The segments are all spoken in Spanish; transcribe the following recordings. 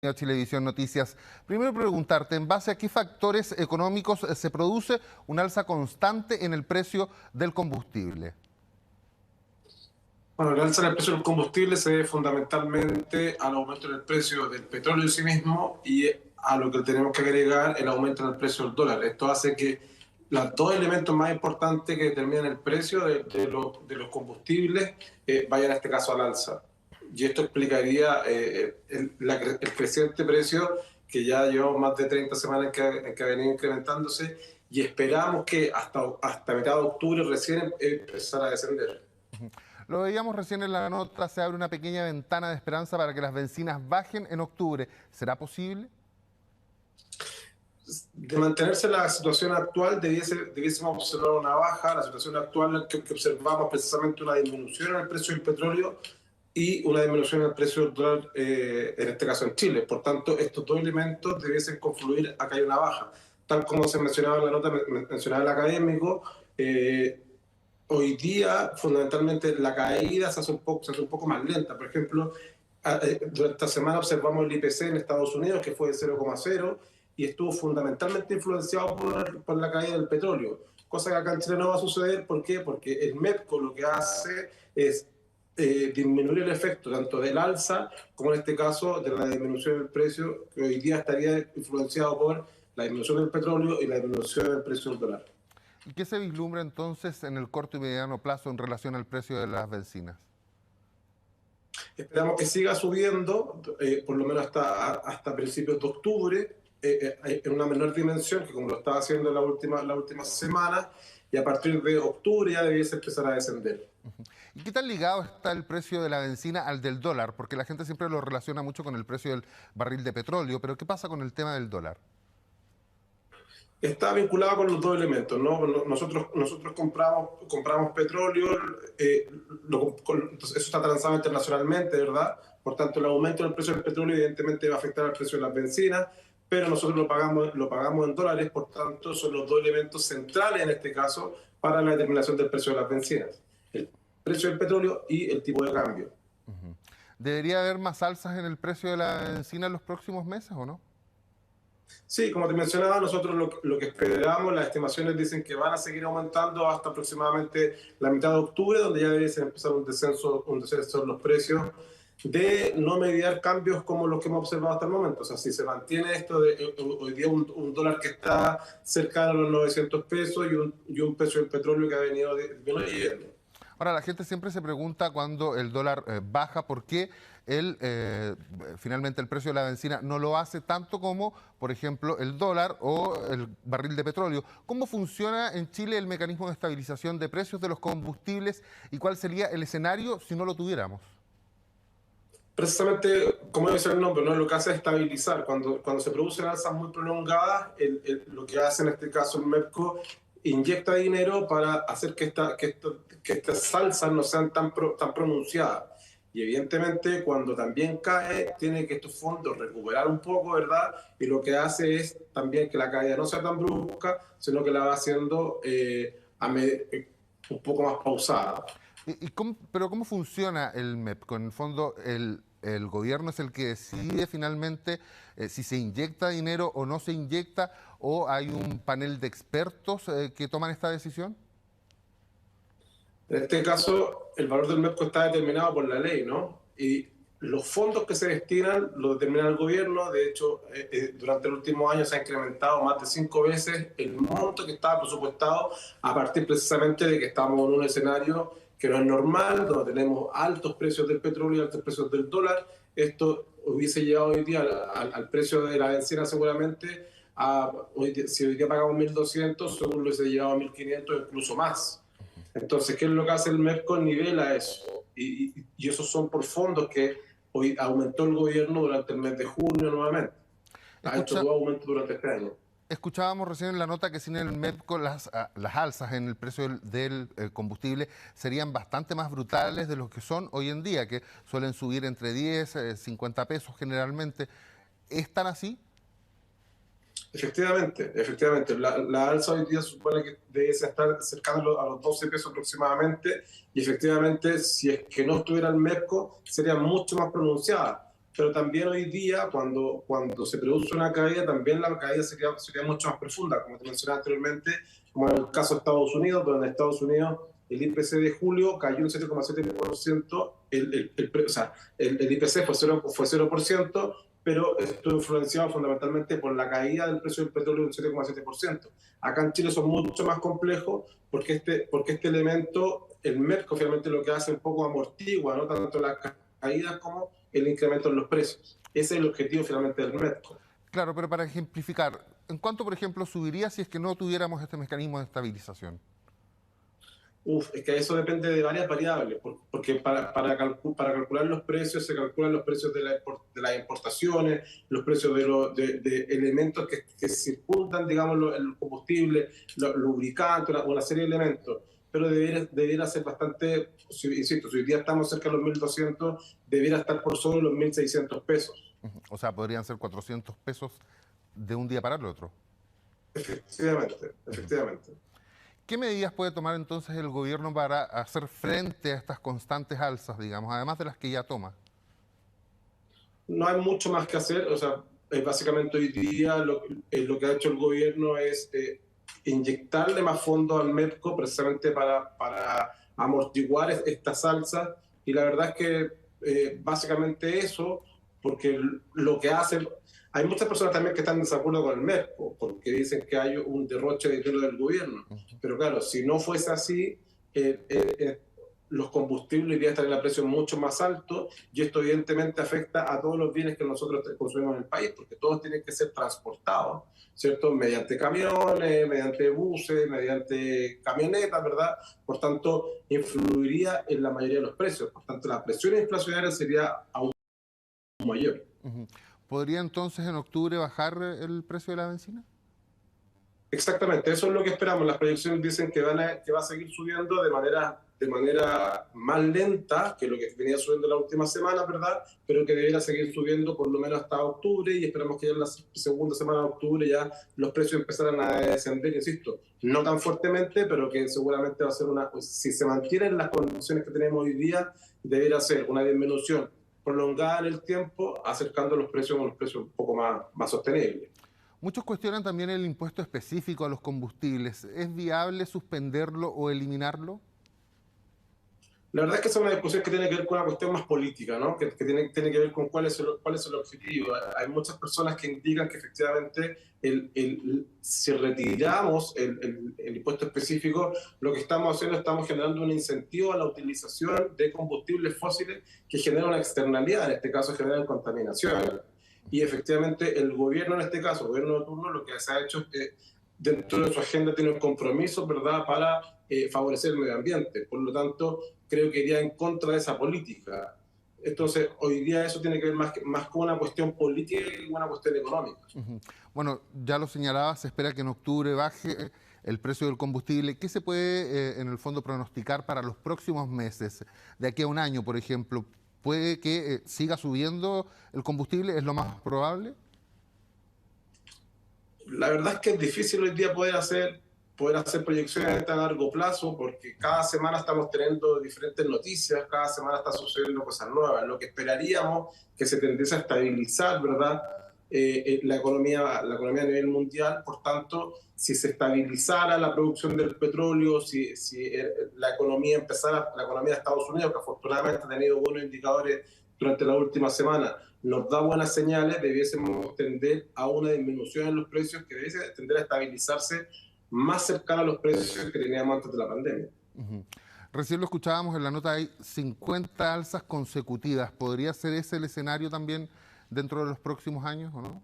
a Chilevisión Noticias. Primero preguntarte, ¿en base a qué factores económicos se produce un alza constante en el precio del combustible? Bueno, el alza en el precio del combustible se debe fundamentalmente al aumento en el precio del petróleo en sí mismo y a lo que tenemos que agregar el aumento en el precio del dólar. Esto hace que los dos elementos más importantes que determinan el precio de los combustibles vayan en este caso al alza. Y esto explicaría el creciente precio que ya llevamos más de 30 semanas en que ha venido incrementándose y esperamos que hasta mitad de octubre recién empezara a descender. Lo veíamos recién en la nota, se abre una pequeña ventana de esperanza para que las bencinas bajen en octubre. ¿Será posible? De mantenerse la situación actual, debiésemos observar una baja. La situación actual que observamos precisamente una disminución en el precio del petróleo y una disminución en el precio del dólar, en este caso en Chile. Por tanto, estos dos elementos debiesen confluir a que haya una baja. Tal como se mencionaba en la nota, mencionaba el académico, hoy día fundamentalmente la caída se hace un poco más lenta. Por ejemplo, durante esta semana observamos el IPC en Estados Unidos, que fue de 0,0 y estuvo fundamentalmente influenciado por la caída del petróleo, cosa que acá en Chile no va a suceder. ¿Por qué? Porque el MEPCO lo que hace es disminuir el efecto tanto del alza como en este caso de la disminución del precio, que hoy día estaría influenciado por la disminución del petróleo y la disminución del precio del dólar. ¿Y qué se vislumbra entonces en el corto y mediano plazo en relación al precio de las bencinas? Esperamos que siga subiendo, por lo menos hasta principios de octubre, en una menor dimensión que como lo estaba haciendo en la última semana, y a partir de octubre ya debiese empezar a descender. ¿Y qué tan ligado está el precio de la bencina al del dólar? Porque la gente siempre lo relaciona mucho con el precio del barril de petróleo, pero ¿qué pasa con el tema del dólar? Está vinculado con los dos elementos, ¿no? Nosotros compramos petróleo, entonces eso está transado internacionalmente, ¿verdad? Por tanto, el aumento del precio del petróleo evidentemente va a afectar al precio de las bencinas, pero nosotros lo pagamos en dólares. Por tanto, son los dos elementos centrales en este caso para la determinación del precio de las bencinas: el precio del petróleo y el tipo de cambio. ¿Debería haber más alzas en el precio de la bencina en los próximos meses o no? Sí, como te mencionaba, nosotros lo que esperamos, las estimaciones dicen que van a seguir aumentando hasta aproximadamente la mitad de octubre, donde ya debe empezar un descenso en los precios, de no mediar cambios como los que hemos observado hasta el momento. O sea, si se mantiene esto de hoy día un dólar que está cercano a los 900 pesos y un precio del petróleo que ha venido disminuyendo. Ahora, la gente siempre se pregunta cuando el dólar baja, ¿por qué finalmente el precio de la bencina no lo hace tanto como, por ejemplo, el dólar o el barril de petróleo? ¿Cómo funciona en Chile el mecanismo de estabilización de precios de los combustibles y cuál sería el escenario si no lo tuviéramos? Precisamente, como dice el nombre, ¿no? Lo que hace es estabilizar. Cuando se producen alzas muy prolongadas, lo que hace en este caso el MEPCO inyecta dinero para hacer que estas alzas no sean tan pronunciadas. Y evidentemente, cuando también cae, tiene que estos fondos recuperar un poco, ¿verdad? Y lo que hace es también que la caída no sea tan brusca, sino que la va haciendo un poco más pausada. Pero ¿cómo funciona el MEP? En el fondo, el gobierno es el que decide finalmente si se inyecta dinero o no se inyecta, o hay un panel de expertos que toman esta decisión. En este caso, el valor del MEPCO está determinado por la ley, ¿no? Y los fondos que se destinan los determina el gobierno. De hecho, durante el último año se ha incrementado más de 5 veces el monto que estaba presupuestado, a partir precisamente de que estamos en un escenario que no es normal, donde tenemos altos precios del petróleo y altos precios del dólar. Esto hubiese llegado hoy día al precio de la bencina seguramente, si hoy día pagamos 1.200, según lo hubiese llegado a 1.500, incluso más. Entonces, ¿qué es lo que hace el MEPCO? Nivela eso. Y esos son por fondos que hoy aumentó el gobierno durante el mes de junio nuevamente. Ha hecho Escucha, dos aumentos durante este año. Escuchábamos recién en la nota que sin el MEPCO las alzas en el precio del combustible serían bastante más brutales de lo que son hoy en día, que suelen subir entre 10, 50 pesos generalmente. ¿Es tan así? Efectivamente. La alza hoy día supone que debe estar cercano a los 12 pesos aproximadamente, y efectivamente, si es que no estuviera el MEPCO, sería mucho más pronunciada. pero también hoy día, cuando se produce una caída, también la caída sería mucho más profunda, como te mencionaba anteriormente, como en el caso de Estados Unidos, donde en Estados Unidos el IPC de julio cayó un 7,7%, o sea, el IPC fue 0%, pero estuvo influenciado fundamentalmente por la caída del precio del petróleo del 7,7%. Acá en Chile son mucho más complejos porque este elemento, el MERCO, finalmente lo que hace un poco amortigua, ¿no? Tanto las caídas como el incremento en los precios. Ese es el objetivo finalmente del MERCO. Claro, pero para ejemplificar, ¿en cuánto, por ejemplo, subiría si es que no tuviéramos este mecanismo de estabilización? Es que eso depende de varias variables, porque para calcular los precios se calculan los precios de las importaciones, los precios de elementos que circundan, digamos, el combustible, los lubricantes, una serie de elementos. Pero debiera ser bastante, insisto, si hoy día estamos cerca de los 1.200, debiera estar por sobre los 1.600 pesos. O sea, podrían ser 400 pesos de un día para el otro. Efectivamente, efectivamente. ¿Qué medidas puede tomar entonces el gobierno para hacer frente a estas constantes alzas, digamos, además de las que ya toma? No hay mucho más que hacer, o sea, básicamente hoy día lo que ha hecho el gobierno es inyectarle más fondos al MEPCO precisamente para amortiguar estas alzas, y la verdad es que básicamente eso, porque lo que hacen, hay muchas personas también que están en desacuerdo con el MEPCO, porque dicen que hay un derroche de dinero del gobierno, pero claro, si no fuese así, los combustibles hoy estarían a precios mucho más altos, y esto evidentemente afecta a todos los bienes que nosotros consumimos en el país, porque todos tienen que ser transportados, ¿cierto? Mediante camiones, mediante buses, mediante camionetas, ¿verdad? Por tanto, influiría en la mayoría de los precios. Por tanto, la presión inflacionaria sería aún mayor. ¿Podría entonces en octubre bajar el precio de la benzina? Exactamente, eso es lo que esperamos. Las proyecciones dicen que va a seguir subiendo de manera más lenta que lo que venía subiendo la última semana, ¿verdad? Pero que debería seguir subiendo por lo menos hasta octubre, y esperamos que ya en la segunda semana de octubre ya los precios empezaran a descender, insisto, no tan fuertemente, pero que seguramente va a ser si se mantienen las condiciones que tenemos hoy día, debería ser una disminución prolongada en el tiempo, acercando los precios a unos precios un poco más sostenibles. Muchos cuestionan también el impuesto específico a los combustibles. ¿Es viable suspenderlo o eliminarlo? La verdad es que esa es una discusión que tiene que ver con una cuestión más política, ¿no? Que tiene que ver con cuál es el objetivo. Hay muchas personas que indican que efectivamente si retiramos el impuesto específico, lo que estamos haciendo, estamos generando un incentivo a la utilización de combustibles fósiles que generan una externalidad, en este caso generan contaminación. Y efectivamente el gobierno, en este caso, el gobierno de turno, lo que se ha hecho es que dentro de su agenda tiene un compromiso, ¿verdad?, para favorecer el medio ambiente. Por lo tanto, creo que iría en contra de esa política. Entonces, hoy día eso tiene que ver más con una cuestión política que con una cuestión económica. Bueno, ya lo señalaba, se espera que en octubre baje el precio del combustible. ¿Qué se puede, en el fondo, pronosticar para los próximos meses? De aquí a un año, por ejemplo, ¿puede que siga subiendo el combustible? ¿Es lo más probable? La verdad es que es difícil hoy día poder hacer proyecciones a largo plazo, porque cada semana estamos teniendo diferentes noticias, cada semana está sucediendo cosas nuevas. Lo que esperaríamos que se tendiese a estabilizar, ¿verdad? La economía a nivel mundial. Por tanto, si se estabilizara la producción del petróleo, si la economía la economía de Estados Unidos, que afortunadamente ha tenido buenos indicadores durante la última semana, nos da buenas señales, debiésemos tender a una disminución en los precios que debiese tender a estabilizarse más cercano a los precios que teníamos antes de la pandemia. Recién lo escuchábamos en la nota, hay 50 alzas consecutivas. ¿Podría ser ese el escenario también dentro de los próximos años o no?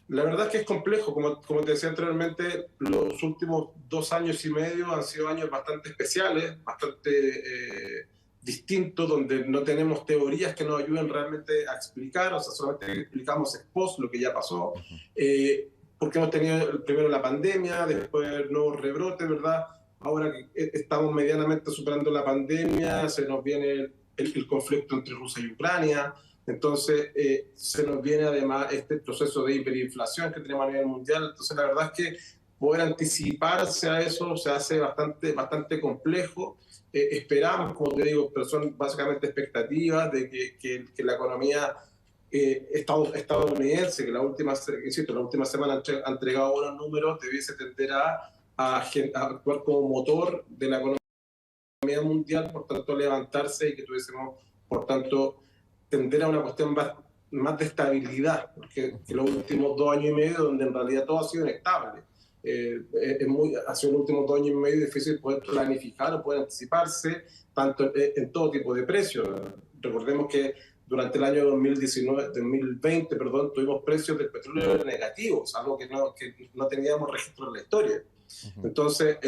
La verdad es que es complejo, como te decía anteriormente, los últimos 2 años y medio han sido años bastante especiales, bastante distintos, donde no tenemos teorías que nos ayuden realmente a explicar, o sea, solamente explicamos ex post lo que ya pasó, porque hemos tenido primero la pandemia, después el nuevo rebrote, ¿verdad? Ahora que estamos medianamente superando la pandemia, se nos viene el conflicto entre Rusia y Ucrania. Entonces, se nos viene además este proceso de hiperinflación que tenemos a nivel mundial. Entonces, la verdad es que poder anticiparse a eso se hace bastante complejo. Esperamos, como te digo, pero son básicamente expectativas de que la economía estadounidense, que insisto, la última semana ha entregado buenos números, debiese tender a actuar como motor de la economía mundial, por tanto levantarse y que tuviésemos, por tanto, tender a una cuestión más de estabilidad, porque que los últimos 2 años y medio, donde en realidad todo ha sido inestable. Ha sido los últimos 2 años y medio difícil poder planificar o poder anticiparse, tanto en todo tipo de precios. Recordemos que durante el año 2020, tuvimos precios del petróleo negativos, algo que no teníamos registro en la historia. Entonces,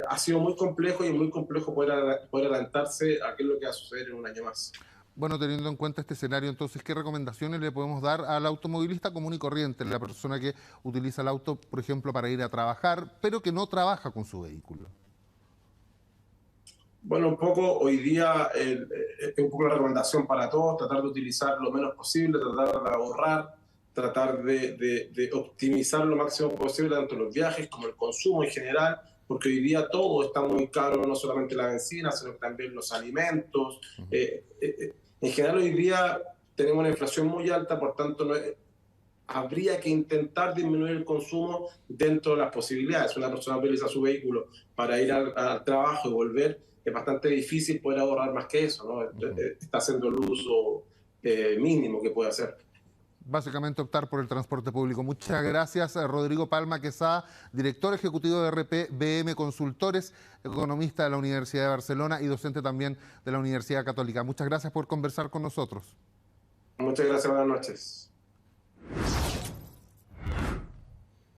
ha sido muy complejo y es muy complejo poder adelantarse a qué es lo que va a suceder en un año más. Bueno, teniendo en cuenta este escenario, entonces, ¿qué recomendaciones le podemos dar al automovilista común y corriente, la persona que utiliza el auto, por ejemplo, para ir a trabajar, pero que no trabaja con su vehículo? Bueno, un poco hoy día es un poco la recomendación para todos, tratar de utilizar lo menos posible, tratar de ahorrar, tratar de optimizar lo máximo posible tanto los viajes como el consumo en general, porque hoy día todo está muy caro, no solamente la benzina, sino también los alimentos. En general hoy día tenemos una inflación muy alta, por tanto habría que intentar disminuir el consumo dentro de las posibilidades. Si una persona utiliza su vehículo para ir al trabajo y volver, es bastante difícil poder ahorrar más que eso, ¿no? Está haciendo el uso mínimo que puede hacer. Básicamente optar por el transporte público. Muchas gracias, Rodrigo Palma Quesada, director ejecutivo de RPBM Consultores, economista de la Universidad de Barcelona y docente también de la Universidad Católica. Muchas gracias por conversar con nosotros. Muchas gracias, buenas noches.